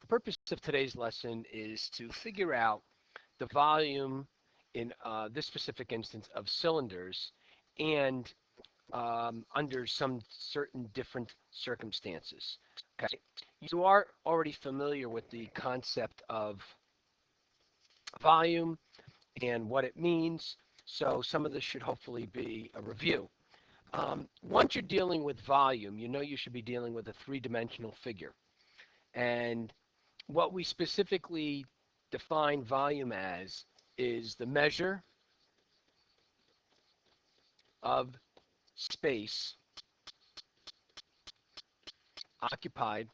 The purpose of today's lesson is to figure out the volume in this specific instance of cylinders and under some certain different circumstances. Okay, you are already familiar with the concept of volume and what it means, so some of this should hopefully be a review. Once you're dealing with volume, you know you should be dealing with a three-dimensional figure. And what we specifically define volume as is the measure of space occupied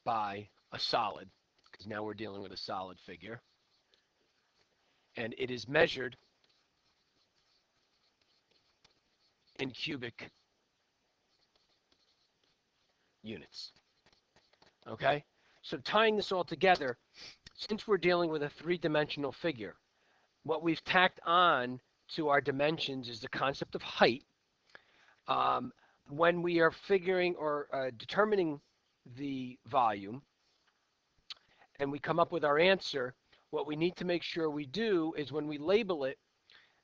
by a solid, because now we're dealing with a solid figure, and it is measured in cubic units. Okay? So tying this all together, since we're dealing with a three-dimensional figure, what we've tacked on to our dimensions is the concept of height. When we are figuring or determining the volume and we come up with our answer, what we need to make sure we do is when we label it,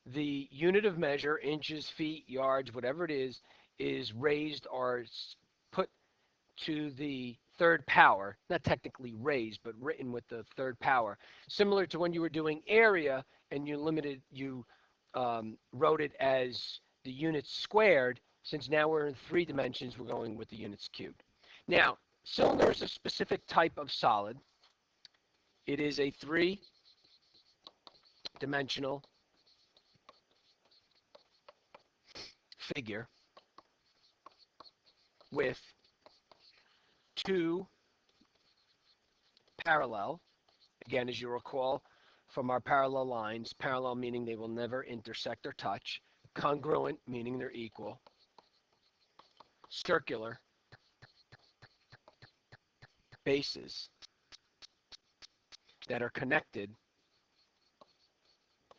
the unit of measure, inches, feet, yards, whatever it is raised or put to the third power, not technically raised, but written with the third power, similar to when you were doing area and you wrote it as the units squared. Since now we're in three dimensions, we're going with the units cubed. Now, cylinder is a specific type of solid. It is a three-dimensional figure with two parallel, again, as you recall from our parallel lines, parallel meaning they will never intersect or touch, congruent meaning they're equal, circular bases that are connected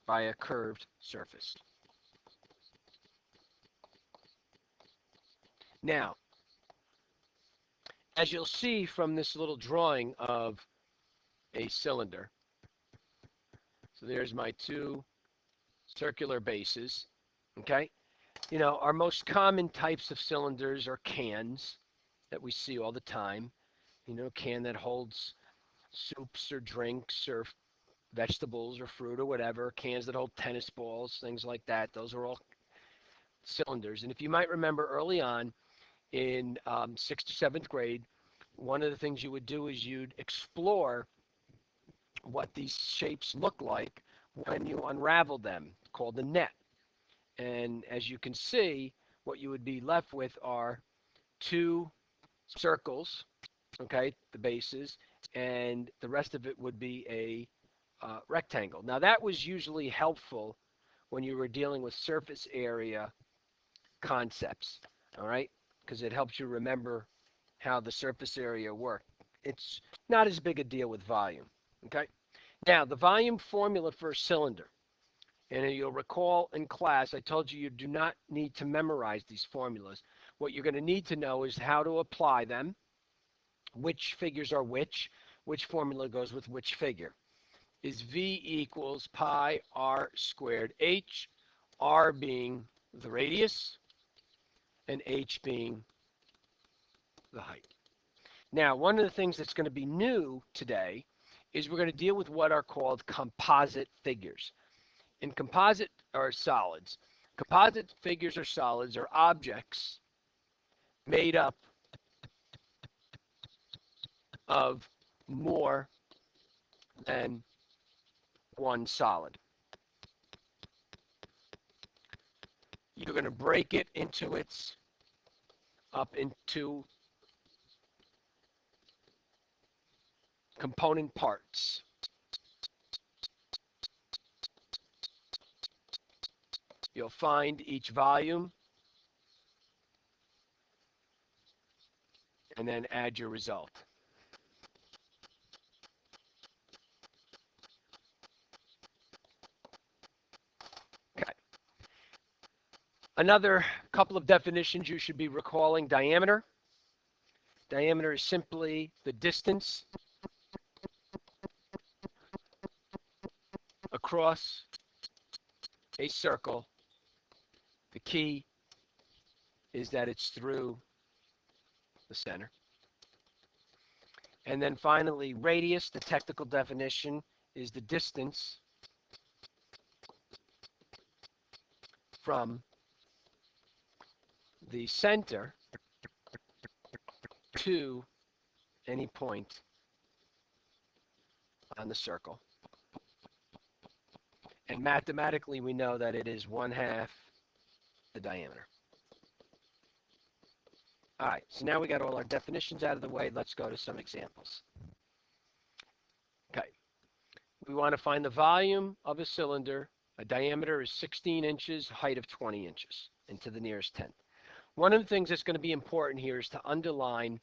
by a curved surface. Now, as you'll see from this little drawing of a cylinder, so there's my two circular bases, okay? You know, our most common types of cylinders are cans that we see all the time. You know, a can that holds soups or drinks or vegetables or fruit or whatever, cans that hold tennis balls, things like that. Those are all cylinders. And if you might remember early on in 6th to 7th grade, one of the things you would do is you'd explore what these shapes look like when you unravel them, called the net. And as you can see, what you would be left with are two circles, okay, the bases, and the rest of it would be a rectangle. Now that was usually helpful when you were dealing with surface area concepts, all right, because it helps you remember how the surface area worked. It's not as big a deal with volume, okay? Now, the volume formula for a cylinder, and you'll recall in class, I told you do not need to memorize these formulas. What you're going to need to know is how to apply them, which figures are which formula goes with which figure. Is V equals pi r squared h, r being the radius, and h being the height. Now, one of the things that's going to be new today is we're going to deal with what are called composite figures. And composite are solids. Composite figures or solids are objects made up of more than one solid. You're going to break it up into component parts. You'll find each volume and then add your result. Okay. Another couple of definitions you should be recalling: diameter Diameter is simply the distance across a circle. The key is that it's through the center. And then finally, radius, the technical definition, is the distance from the center to any point on the circle. And mathematically, we know that it is 1/2 the diameter. All right, so now we got all our definitions out of the way. Let's go to some examples. Okay, we want to find the volume of a cylinder. A diameter is 16 inches, height of 20 inches, and to the nearest tenth. One of the things that's going to be important here is to underline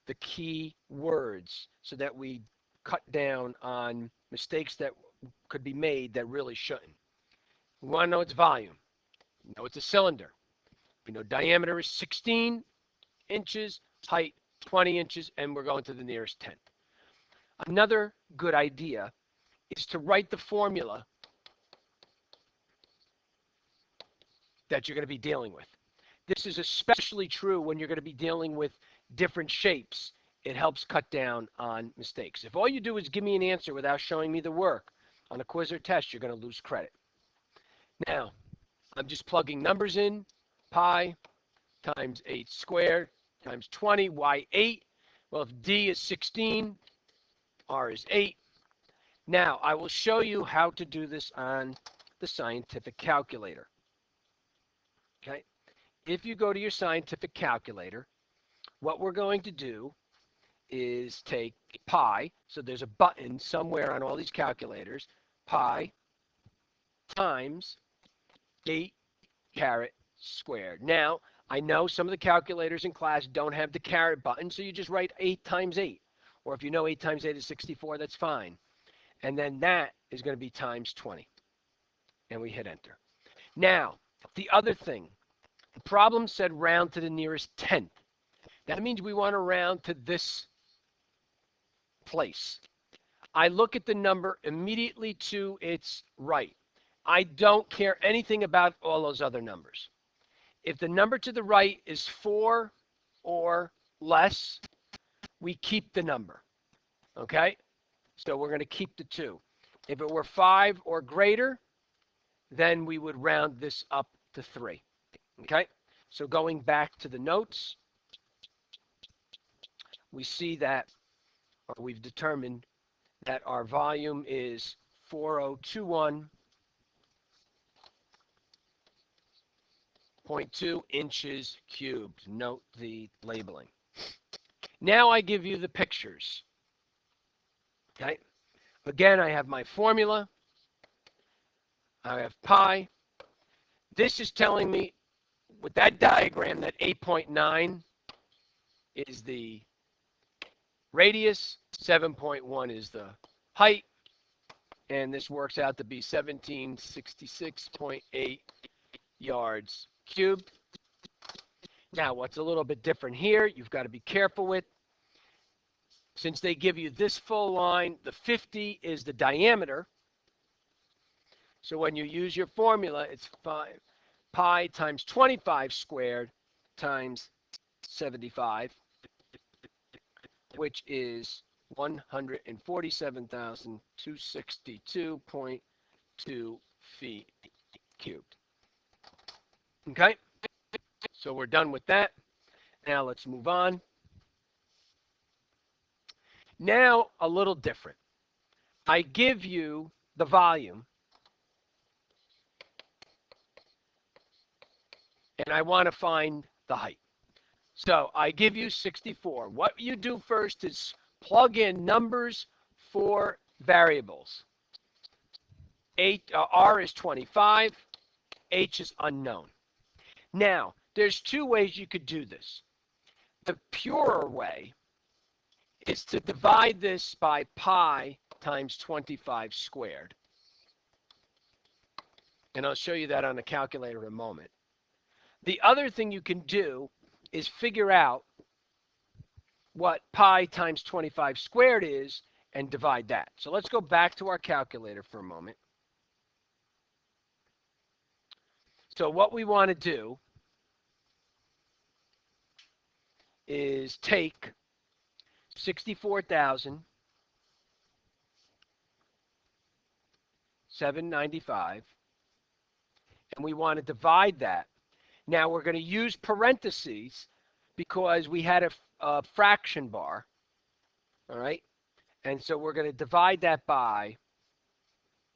the key words so that we cut down on mistakes that could be made that really shouldn't. We want to know its volume. We know it's a cylinder. We know diameter is 16 inches, height 20 inches, and we're going to the nearest tenth. Another good idea is to write the formula that you're going to be dealing with. This is especially true when you're going to be dealing with different shapes. It helps cut down on mistakes. If all you do is give me an answer without showing me the work on a quiz or test, you're going to lose credit. Now, I'm just plugging numbers in. Pi times 8 squared times 20, why 8? Well, if D is 16, R is 8. Now, I will show you how to do this on the scientific calculator. Okay? If you go to your scientific calculator, what we're going to do is take pi, so there's a button somewhere on all these calculators, pi times 8 caret squared. Now, I know some of the calculators in class don't have the caret button, so you just write 8 times 8. Or if you know 8 times 8 is 64, that's fine. And then that is going to be times 20. And we hit enter. Now, the other thing, the problem said round to the nearest tenth. That means we want to round to this place. I look at the number immediately to its right. I don't care anything about all those other numbers. If the number to the right is 4 or less, we keep the number. Okay? So we're going to keep the 2. If it were 5 or greater, then we would round this up to 3. Okay? So going back to the notes, we see that, or we've determined that our volume is 4021.2 inches cubed. Note the labeling. Now I give you the pictures. Okay? Again, I have my formula. I have pi. This is telling me with that diagram that 8.9 is the radius, 7.1 is the height, and this works out to be 1766.8 yards cubed. Now, what's a little bit different here, you've got to be careful with, since they give you this full line, the 50 is the diameter. So when you use your formula, it's pi times 25 squared times 75, which is 147,262.2 feet cubed. Okay? So we're done with that. Now let's move on. Now, a little different. I give you the volume, and I want to find the height. So I give you 64. What you do first is plug in numbers for variables. R is 25, H is unknown. Now, there's 2 ways you could do this. The purer way is to divide this by pi times 25 squared. And I'll show you that on the calculator in a moment. The other thing you can do is figure out what pi times 25 squared is and divide that. So let's go back to our calculator for a moment. So what we want to do is take 64,795 and we want to divide that. Now we're going to use parentheses because we had a fraction bar, all right? And so we're going to divide that by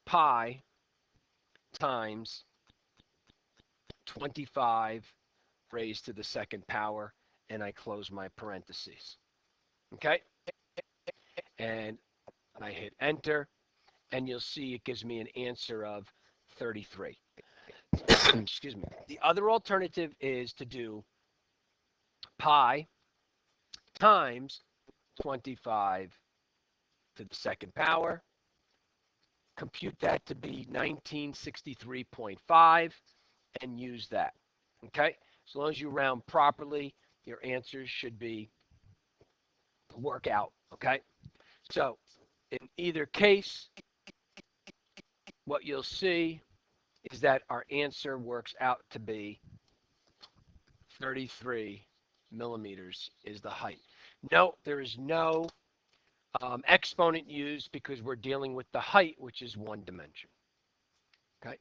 pi times 25 raised to the second power, and I close my parentheses, okay? And I hit enter, and you'll see it gives me an answer of 33. Excuse me. The other alternative is to do pi times 25 to the second power, compute that to be 1963.5, and use that. Okay? As long as you round properly, your answers should work out. Okay? So, in either case, what you'll see is that our answer works out to be 33 millimeters is the height. No, there is no exponent used because we're dealing with the height, which is one dimension. Okay.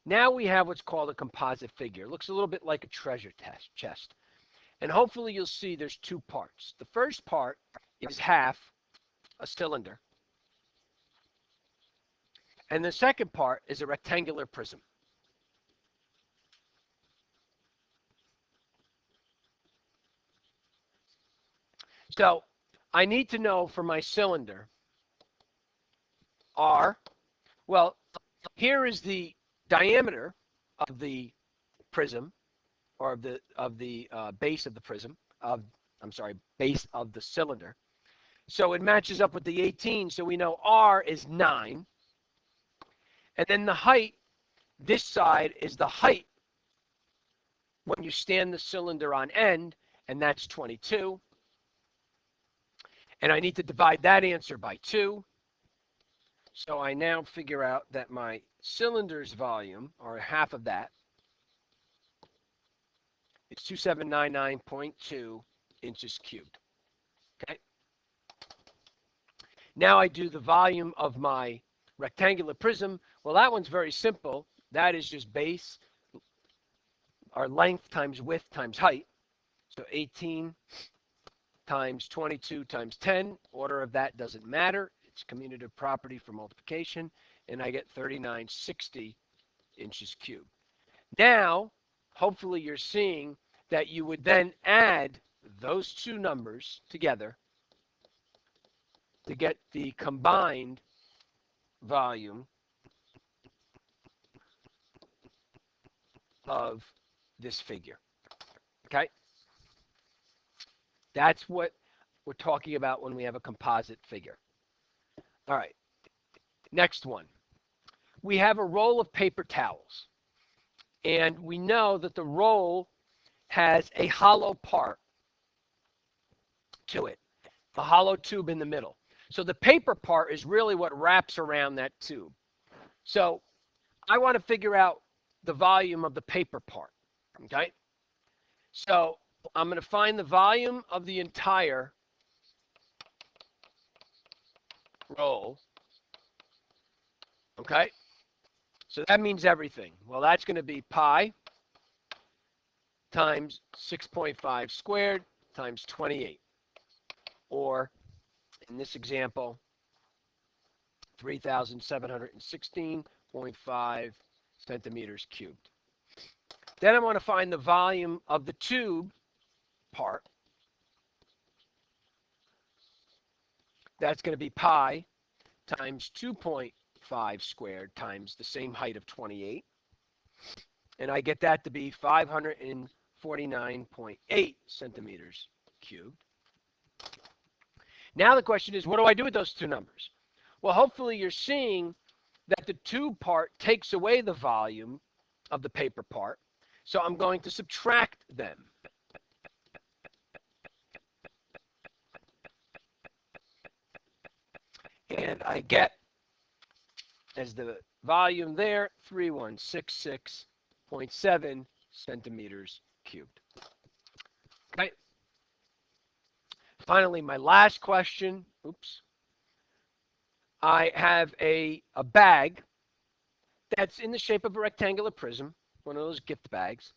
Now we have what's called a composite figure. It looks a little bit like a treasure chest. And hopefully you'll see there's two parts. The first part is half a cylinder. And the second part is a rectangular prism. So I need to know for my cylinder R, well, here is the diameter of the prism, or of the base of the prism, base of the cylinder. So it matches up with the 18, so we know R is 9. And then the height, this side is the height when you stand the cylinder on end, and that's 22. And I need to divide that answer by 2. So I now figure out that my cylinder's volume, or half of that, is 2799.2 inches cubed. Okay. Now I do the volume of my rectangular prism. Well, that one's very simple. That is just base, or length times width times height. So 18 times 22 times 10. Order of that doesn't matter. It's commutative property for multiplication. And I get 3960 inches cubed. Now, hopefully you're seeing that you would then add those two numbers together to get the combined volume of this figure. Okay? That's what we're talking about when we have a composite figure. All right. Next one. We have a roll of paper towels. And we know that the roll has a hollow part to it, a hollow tube in the middle. So the paper part is really what wraps around that tube. So I want to figure out the volume of the paper part, okay? So I'm going to find the volume of the entire roll, okay? So that means everything. Well, that's going to be pi times 6.5 squared times 28. Or, in this example, 3,716.5 centimeters cubed. Then I want to find the volume of the tube part. That's going to be pi times 2.5 squared times the same height of 28. And I get that to be 549.8 centimeters cubed. Now the question is, what do I do with those two numbers? Well, hopefully you're seeing that the tube part takes away the volume of the paper part. So I'm going to subtract them. And I get, as the volume there, 3166.7 centimeters cubed. Okay. Finally, my last question. Oops. I have a bag that's in the shape of a rectangular prism, one of those gift bags.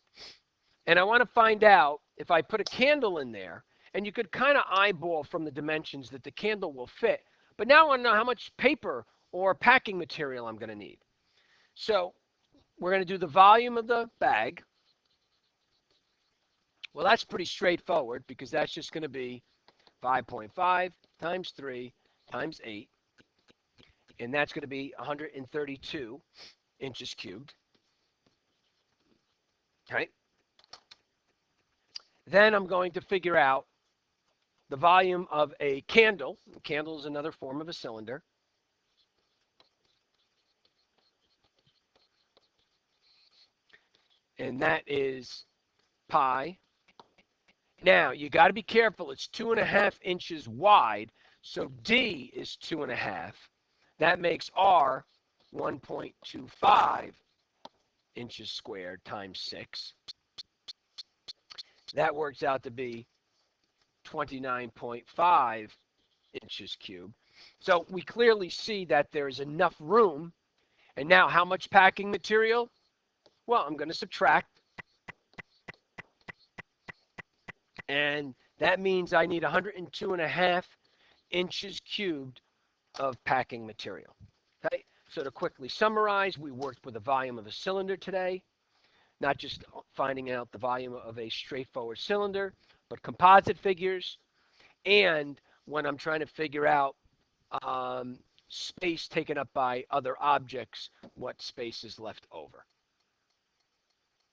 And I want to find out if I put a candle in there, and you could kind of eyeball from the dimensions that the candle will fit. But now I want to know how much paper or packing material I'm going to need. So we're going to do the volume of the bag. Well, that's pretty straightforward because that's just going to be 5.5 times 3 times 8. And that's going to be 132 inches cubed. Okay. Then I'm going to figure out the volume of a candle. A candle is another form of a cylinder. And that is pi. Now, you got to be careful. It's 2.5 inches wide, so D is 2.5. That makes R 1.25 inches squared times 6. That works out to be 29.5 inches cubed. So we clearly see that there's enough room. And now how much packing material? Well, I'm going to subtract. And that means I need 102.5 inches cubed of packing material. Okay? So to quickly summarize, we worked with the volume of a cylinder today, not just finding out the volume of a straightforward cylinder, but composite figures, and when I'm trying to figure out space taken up by other objects, what space is left over.